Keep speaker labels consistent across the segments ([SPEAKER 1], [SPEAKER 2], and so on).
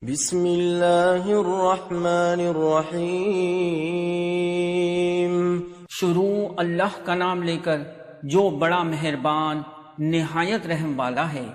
[SPEAKER 1] بسم اللہ الرحمن الرحیم۔
[SPEAKER 2] شروع اللہ کا نام لے کر جو بڑا مہربان نہایت رحم والا ہے۔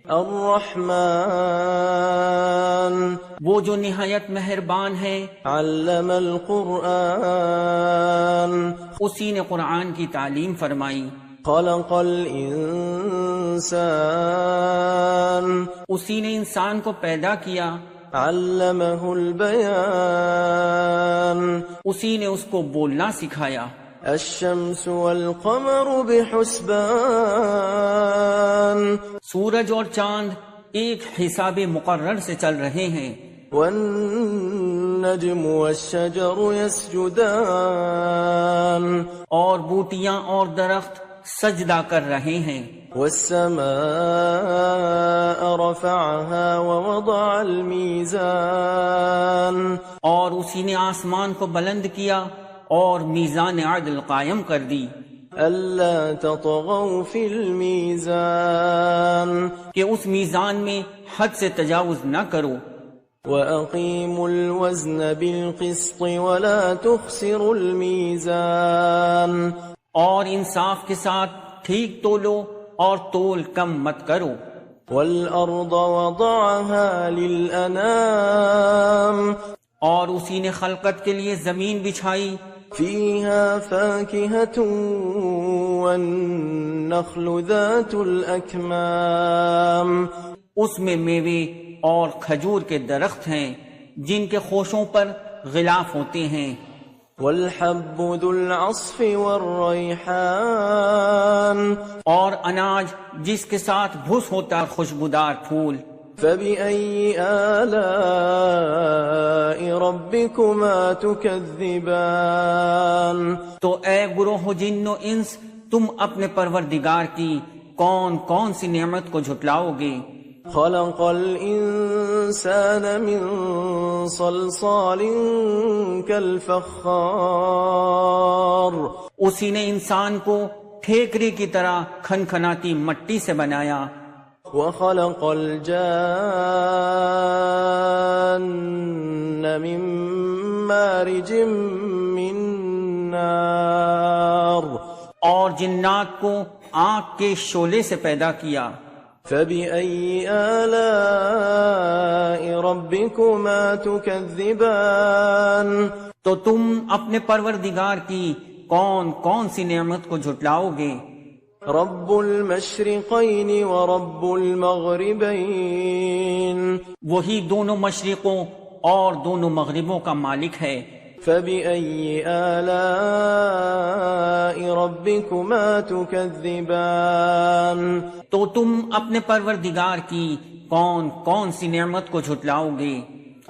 [SPEAKER 1] الرحمن
[SPEAKER 2] وہ جو نہایت مہربان ہے۔
[SPEAKER 1] علم القرآن
[SPEAKER 2] اسی نے قرآن کی تعلیم فرمائی۔
[SPEAKER 1] خلق الانسان
[SPEAKER 2] اسی نے انسان کو پیدا کیا۔
[SPEAKER 1] علمہ البیان
[SPEAKER 2] اسی نے اس کو بولنا سکھایا۔
[SPEAKER 1] الشمس والقمر بحسبان
[SPEAKER 2] سورج اور چاند ایک حساب مقرر سے چل رہے ہیں۔
[SPEAKER 1] والنجم والشجر يسجدان
[SPEAKER 2] اور بوٹیاں اور درخت سجدہ کر رہے ہیں۔
[SPEAKER 1] والسماء رفعها ووضع الميزان
[SPEAKER 2] اور اسی نے آسمان کو بلند کیا اور میزان عدل قائم کر دی۔
[SPEAKER 1] ألا تطغوا في الميزان
[SPEAKER 2] کہ اس میزان میں حد سے تجاوز نہ کرو۔
[SPEAKER 1] وأقيموا الوزن بالقسط ولا تخسروا الميزان
[SPEAKER 2] اور انصاف کے ساتھ ٹھیک تولو اور تول کم مت کرو۔
[SPEAKER 1] والأرض وضعها للأنام
[SPEAKER 2] اور اسی نے خلقت کے لیے زمین بچھائی۔
[SPEAKER 1] فيها فاكهة والنخل ذات الأكمام
[SPEAKER 2] اس میں میوے اور کھجور کے درخت ہیں جن کے خوشوں پر غلاف ہوتے ہیں۔
[SPEAKER 1] والحب ذو العصف والريحان
[SPEAKER 2] اور اناج جس کے ساتھ بھس ہوتا ہے خوشبودار پھول۔
[SPEAKER 1] فبأي آلاء ربكما تكذبان
[SPEAKER 2] تو اے گروہ جن و انس، تم اپنے پروردگار کی کون کون سی نعمت کو جھٹلاؤ گے؟
[SPEAKER 1] خلق الإنسان من صلصال كالفخار
[SPEAKER 2] اسی نے انسان کو ٹھیکری کی طرح کھنکھناتی مٹی سے بنایا۔
[SPEAKER 1] وخلق الجان من مارج من نار
[SPEAKER 2] اور جنات کو آگ کے شعلے سے پیدا کیا۔
[SPEAKER 1] فبأي آلاء ربكما تكذبان
[SPEAKER 2] تو تم اپنے پروردگار کی کون کون سی نعمت کو جھٹلاؤ گے؟
[SPEAKER 1] رب المشرقين ورب المغربين
[SPEAKER 2] وہی دونوں مشرقوں اور دونوں مغربوں کا مالک ہے۔
[SPEAKER 1] فبأي آلاء ربكما تكذبان
[SPEAKER 2] تو تم اپنے پروردگار کی کون کون سی نعمت کو جھٹلاؤ گے؟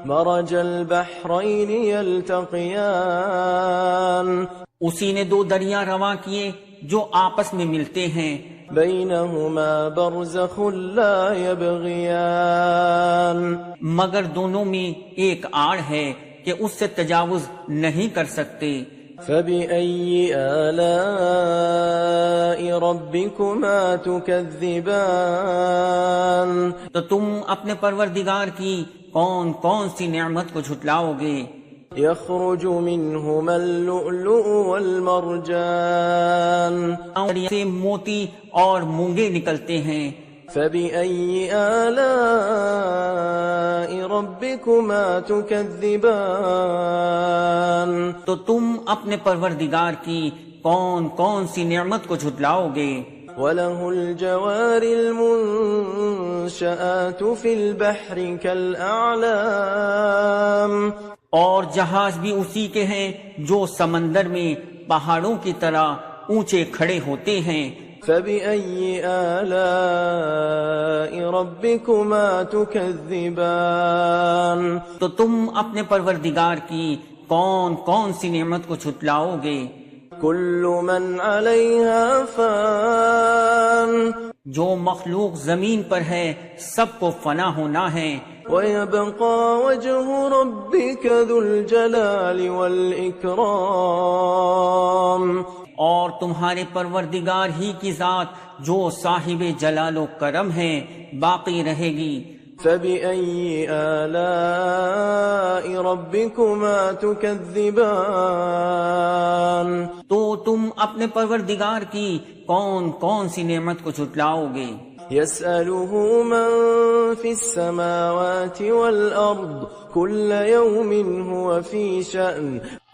[SPEAKER 1] مرج البحرين يلتقيان
[SPEAKER 2] اسی نے دو دریا رواں کیے جو آپس میں ملتے ہیں۔
[SPEAKER 1] بينهما برزخ لا يبغيان
[SPEAKER 2] مگر دونوں میں ایک آڑ ہے کہ اس سے تجاوز نہیں کر سکتے۔
[SPEAKER 1] فبأي آلاء ربكما تكذبان
[SPEAKER 2] تو تم اپنے پروردگار کی کون کون سی نعمت کو جھٹلاؤ گے؟
[SPEAKER 1] يخرج منهما اللؤلؤ والمرجان
[SPEAKER 2] اور سے موتی اور مونگے نکلتے ہیں۔
[SPEAKER 1] فبأي آلاء ربكما تكذبان
[SPEAKER 2] تو تم اپنے پروردگار کی کون کون سی نعمت کو جھٹلاؤ گے؟
[SPEAKER 1] وله الجوار المنشآت في البحر كالأعلام
[SPEAKER 2] اور جہاز بھی اسی کے ہیں جو سمندر میں پہاڑوں کی طرح اونچے کھڑے ہوتے ہیں۔
[SPEAKER 1] فبأي آلاء ربكما تكذبان
[SPEAKER 2] تو تم اپنے پروردگار کی کون کون سی نعمت کو جھٹلاؤ گے؟
[SPEAKER 1] كل من عليها فان
[SPEAKER 2] جو مخلوق زمین پر ہے سب کو فنا ہونا ہے۔
[SPEAKER 1] ويبقى وجه ربك ذو الجلال والإكرام
[SPEAKER 2] اور تمہارے پروردگار ہی کی ذات جو صاحب جلال و کرم ہے باقی رہے گی۔
[SPEAKER 1] فبأي آلاء ربكما تكذبان
[SPEAKER 2] تو تم اپنے پروردگار کی کون کون سی نعمت کو جھٹلاؤ گے؟
[SPEAKER 1] يسأله من في السماوات والأرض كل يوم هو في شأن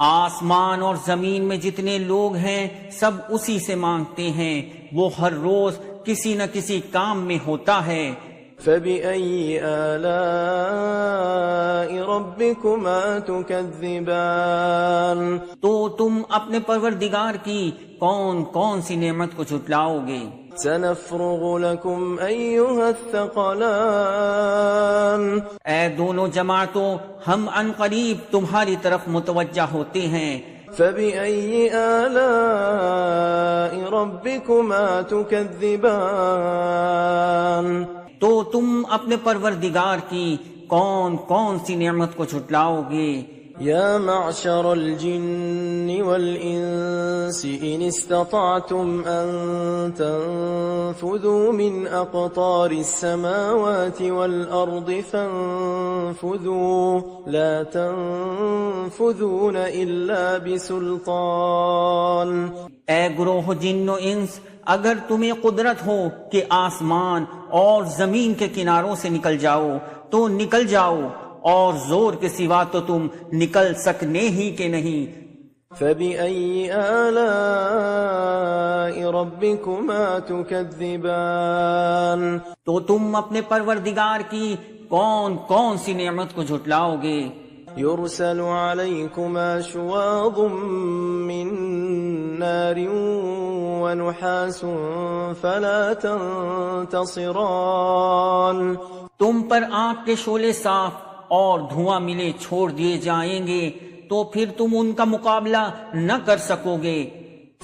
[SPEAKER 2] آسمان اور زمین میں جتنے لوگ ہیں سب اسی سے مانگتے ہیں، وہ ہر روز کسی نہ کسی کام میں ہوتا ہے۔
[SPEAKER 1] فبأي آلاء ربكما تكذبان
[SPEAKER 2] تو تم اپنے پروردگار کی کون کون سی نعمت کو جھٹلاؤ گے؟
[SPEAKER 1] سنفرغ لكم أيها الثقلان
[SPEAKER 2] اے دونوں جماعتوں، ہم عن قریب تمہاری طرف متوجہ ہوتے ہیں۔
[SPEAKER 1] فبأي آلاء ربكما تكذبان
[SPEAKER 2] تو تم اپنے پروردگار کی کون کون سی نعمت کو جھٹلاؤ گے؟
[SPEAKER 1] يا معشر الجن والإنس إن استطعتم أن تنفذوا من أقطار السماوات والأرض فانفذوا لا تنفذون إلا بسلطان۔
[SPEAKER 2] اے گروہ جن و انس، اگر تمہیں قدرت ہو کہ آسمان اور زمین کے کناروں سے نکل جاؤ تو نکل جاؤ، اور زور کے سوا تو تم نکل سکنے ہی کہ نہیں۔
[SPEAKER 1] فبأي آلاء ربكما تكذبان
[SPEAKER 2] تو تم اپنے پروردگار کی کون کون سی نعمت کو جھٹلاؤ گے؟
[SPEAKER 1] يرسل عليكما شواظ من نار ونحاس فلا تنتصران
[SPEAKER 2] تم پر آگ کے شعلے صاف اور دھواں ملے چھوڑ دیے جائیں گے تو پھر تم ان کا مقابلہ نہ کر سکو گے۔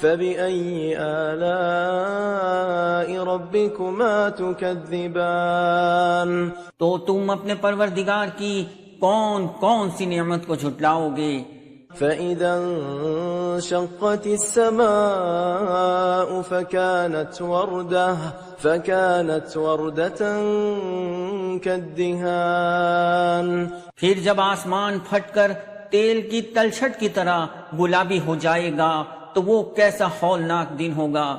[SPEAKER 1] فبأي آلاء ربكما تكذبان
[SPEAKER 2] تو تم اپنے پروردگار کی کون کون سی نعمت کو جھٹلاؤ گے؟
[SPEAKER 1] فإذا انشقت السماء فكانت وردة كالدهان
[SPEAKER 2] پھر جب آسمان پھٹ کر تیل کی تلچھٹ کی طرح گلابی ہو جائے گا تو وہ کیسا ہولناک دن ہوگا۔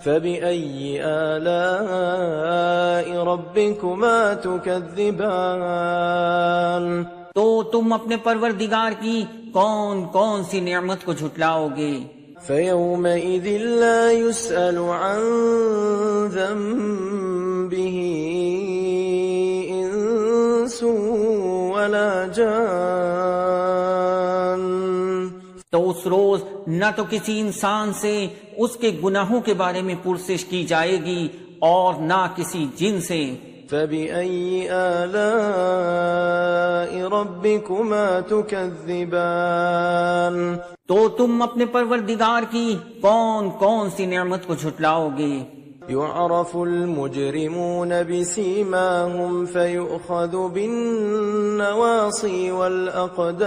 [SPEAKER 1] فبأي آلاء ربكما تكذبان
[SPEAKER 2] تو تم اپنے پروردگار کی کون کون سی نعمت کو جھٹلاؤ گے؟
[SPEAKER 1] فيومئذ لا يسأل عن ذنبه إنس ولا جان
[SPEAKER 2] تو اس روز نہ تو کسی انسان سے اس کے گناہوں کے بارے میں پرسش کی جائے گی اور نہ کسی جن سے۔
[SPEAKER 1] فبأي آلاء ربكما تكذبان
[SPEAKER 2] تو تم اپنے پروردگار کی کون کون سی نعمت کو جھٹلاؤ گے؟
[SPEAKER 1] يعرف المجرمون بسيماهم فيؤخذ بالنواصي والأقدام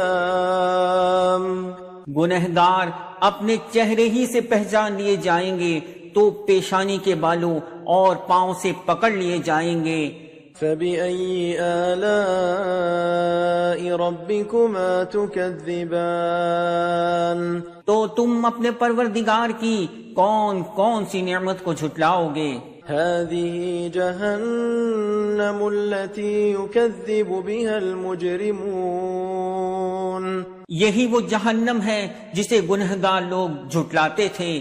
[SPEAKER 2] گنہگار اپنے چہرے ہی سے پہچان لیے جائیں گے تو پیشانی کے بالوں اور پاؤں سے پکڑ لیے جائیں گے۔
[SPEAKER 1] فبأي آلاء ربكما تكذبان
[SPEAKER 2] تو تم اپنے پروردگار کی کون کون سی نعمت کو جھٹلاؤ گے؟
[SPEAKER 1] هذه جهنم التي يكذب بها المجرمون
[SPEAKER 2] یہی وہ جہنم ہے جسے گنہگار لوگ جھٹلاتے تھے۔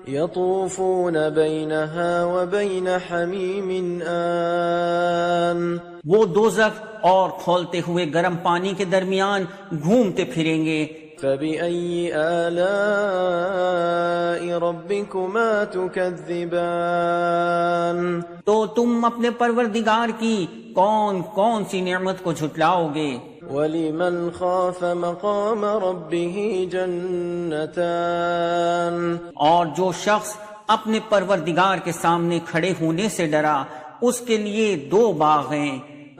[SPEAKER 1] يطوفون بينها وبين حميم آن
[SPEAKER 2] وہ دوزخ اور کھولتے ہوئے گرم پانی کے درمیان گھومتے پھریں گے۔
[SPEAKER 1] فبأي آلاء ربكما تكذبان
[SPEAKER 2] تو تم اپنے پروردگار کی کون کون سی نعمت کو جھٹلاؤ گے؟
[SPEAKER 1] ولمن خاف مقام ربه جنتان
[SPEAKER 2] اور جو شخص اپنے پروردگار کے سامنے کھڑے ہونے سے ڈرا اس کے لیے 2 باغ ہیں۔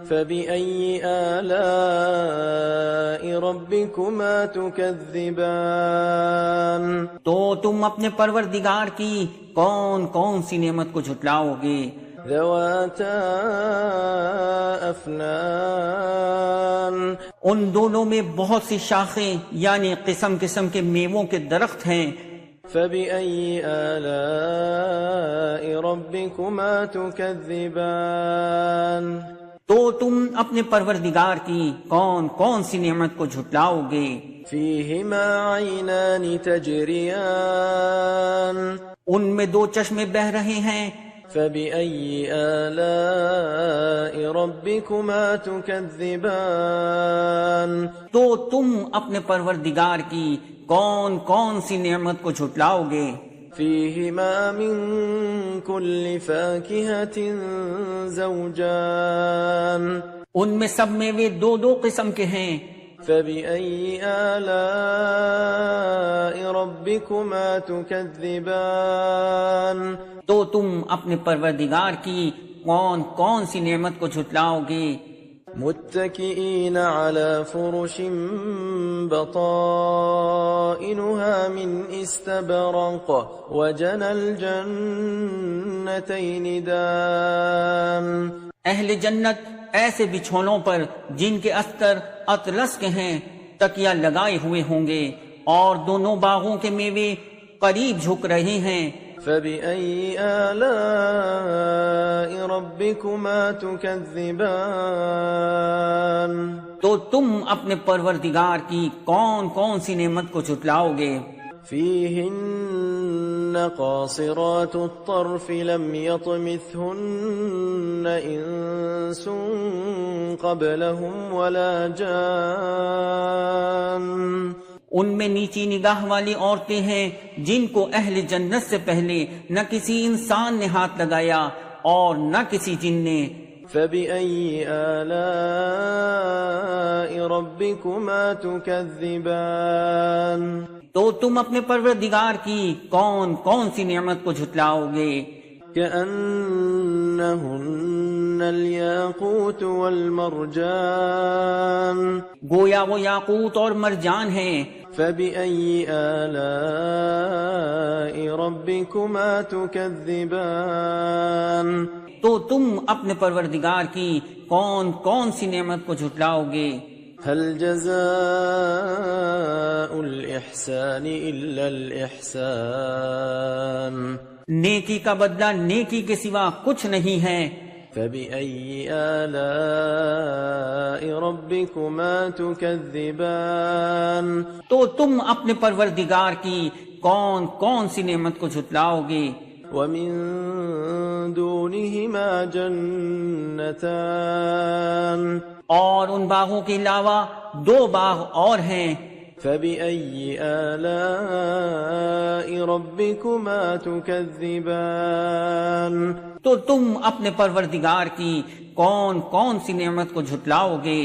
[SPEAKER 1] فبأي آلاء ربكما تكذبان
[SPEAKER 2] تو تم اپنے پروردگار کی کون کون سی نعمت کو جھٹلاؤ گے؟
[SPEAKER 1] ذواتا أفنان
[SPEAKER 2] ان دونوں میں بہت سی شاخیں یعنی قسم قسم کے میووں کے درخت ہیں.
[SPEAKER 1] فبأي آلاء ربكما تكذبان
[SPEAKER 2] تو تم اپنے پروردگار کی کون کون سی نعمت کو جھٹلاؤ گے.
[SPEAKER 1] فيهما عينان تجريان
[SPEAKER 2] ان میں دو چشمے بہہ رہے ہیں.
[SPEAKER 1] فبأي آلاء ربكما تكذبان
[SPEAKER 2] تو تم اپنے پروردگار کی کون کون سی نعمت کو جھٹلاؤ گے.
[SPEAKER 1] فيهما من كل فاكهة زوجان
[SPEAKER 2] ان میں سب میوے دو دو قسم کے ہیں.
[SPEAKER 1] فبأي آلاء ربكما تكذبان
[SPEAKER 2] تو تم اپنے پروردگار کی کون کون سی نعمت کو جھٹلاؤ گے.
[SPEAKER 1] متكئين على فرش بطائنها من استبرق وجنى الجنتين دان
[SPEAKER 2] اہل جنت ایسے بچھونوں پر جن کے استر اطلس کے ہیں تکیہ لگائے ہوئے ہوں گے اور دونوں باغوں کے میوے قریب جھک رہے ہیں.
[SPEAKER 1] فبأي آلاء ربكما تكذبان
[SPEAKER 2] تو تم اپنے پروردگار کی کون کون سی نعمت کو جھٹلاؤ گے.
[SPEAKER 1] فيهن قاصرات الطرف لم يطمثهن إنس قبلهم ولا جان
[SPEAKER 2] ان میں نیچی نگاہ والی عورتیں ہیں جن کو اہل جنت سے پہلے نہ کسی انسان نے ہاتھ لگایا اور نہ کسی جن نے.
[SPEAKER 1] فبأي آلاء ربكما تكذبان
[SPEAKER 2] تو تم اپنے پروردگار کی کون کون سی نعمت کو جھٹلاؤ گے.
[SPEAKER 1] كأنهن الياقوت والمرجان
[SPEAKER 2] گویا وہ یاقوت اور مرجان ہیں.
[SPEAKER 1] فبأي آلاء ربكما تكذبان
[SPEAKER 2] تو تم اپنے پروردگار کی کون کون سی نعمت کو جھٹلاؤ گے.
[SPEAKER 1] هل جزاء الإحسان إلا الإحسان
[SPEAKER 2] نیکی کا بدلہ نیکی کے سوا کچھ نہیں ہے.
[SPEAKER 1] فبأي آلاء ربكما تكذبان
[SPEAKER 2] تو تم اپنے پروردگار کی کون کون سی نعمت کو جھٹلاؤ گے.
[SPEAKER 1] ومن دونهما جنتان
[SPEAKER 2] اور ان باغوں کے علاوہ دو باغ اور ہیں.
[SPEAKER 1] فبأي آلاء ربكما تكذبان
[SPEAKER 2] تو تم اپنے پروردگار کی کون کون سی نعمت کو جھٹلاؤ گے.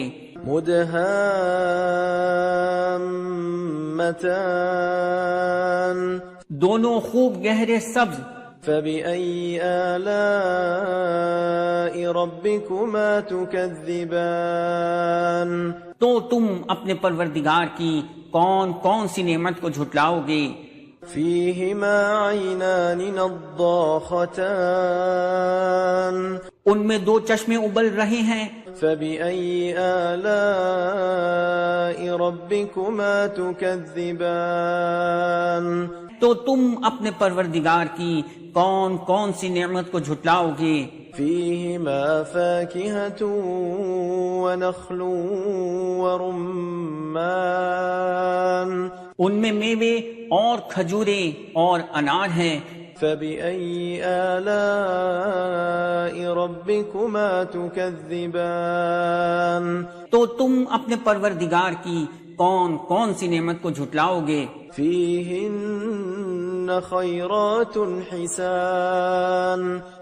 [SPEAKER 1] مدهامتان
[SPEAKER 2] دونوں خوب گہرے سبز.
[SPEAKER 1] فبأي آلاء ربكما تكذبان
[SPEAKER 2] تو تم اپنے پروردگار کی کون کون سی نعمت کو جھٹلاؤ گے.
[SPEAKER 1] فيهما عينان نضاختان
[SPEAKER 2] ان میں دو چشمے ابل رہے ہیں.
[SPEAKER 1] فبأي آلاء ربكما تكذبان
[SPEAKER 2] تو تم اپنے پروردگار کی کون کون سی نعمت کو جھٹلاؤ گے.
[SPEAKER 1] فيهما فاكهة ونخل ورمان
[SPEAKER 2] ان میں میوے اور کھجورے اور انار ہیں.
[SPEAKER 1] فبأي آلاء ربكما تكذبان
[SPEAKER 2] تو تم اپنے پروردگار کی کون کون سی نعمت کو جھٹلاؤ گے.
[SPEAKER 1] فيهن خيرات حسان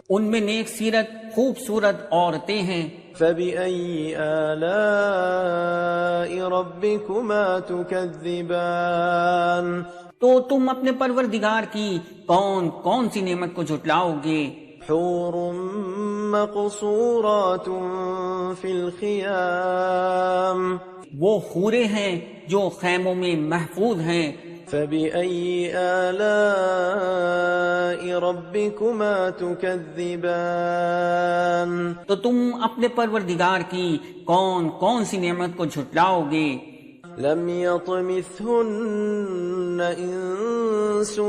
[SPEAKER 2] ان میں نیک سیرت خوبصورت عورتیں ہیں.
[SPEAKER 1] فبأي آلاء ربكما تكذبان
[SPEAKER 2] تو تم اپنے پروردگار کی کون کون سی نعمت کو جھٹلاؤ گے.
[SPEAKER 1] حور مقصورات في الخيام
[SPEAKER 2] وہ حوریں ہیں جو خیموں میں محفوظ ہیں.
[SPEAKER 1] فبأي آلاء ربكما تكذبان
[SPEAKER 2] تو تم اپنے پروردگار کی کون کون سی نعمت کو جھٹلاؤ گے؟
[SPEAKER 1] لم يطمثهن انس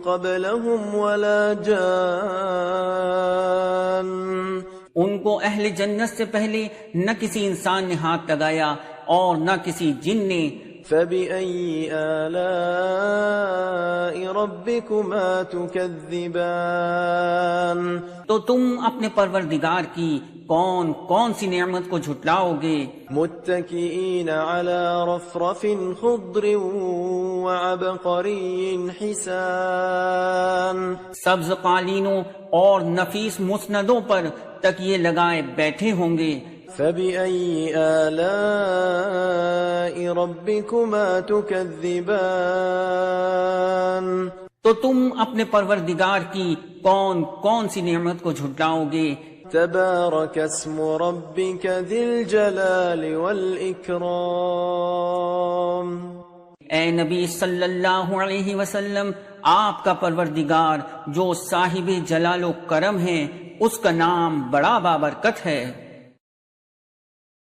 [SPEAKER 1] قبلهم ولا جان
[SPEAKER 2] ان کو اہل جنت سے پہلے نہ کسی انسان نے ہاتھ لگایا اور نہ کسی جن نے۔
[SPEAKER 1] فبأي آلاء ربكما تكذبان
[SPEAKER 2] تو تم اپنے پروردگار کی کون کون سی نعمت کو جھٹلاؤ گے؟
[SPEAKER 1] متكئين على رفرف خضر وعبقري حسان
[SPEAKER 2] سبز قالینوں اور نفیس مسندوں پر تکیے لگائے بیٹھے ہوں گے۔
[SPEAKER 1] فبأي آلاء ربكما تكذبان
[SPEAKER 2] تو تم اپنے پروردگار کی کون کون سی نعمت کو جھٹلاؤ گے؟
[SPEAKER 1] تبارك اسم ربك ذي الجلال والإكرام
[SPEAKER 2] اے نبی صلی اللہ علیہ وسلم، آپ کا پروردگار جو صاحب جلال و کرم ہے، اس کا نام بڑا بابرکت ہے۔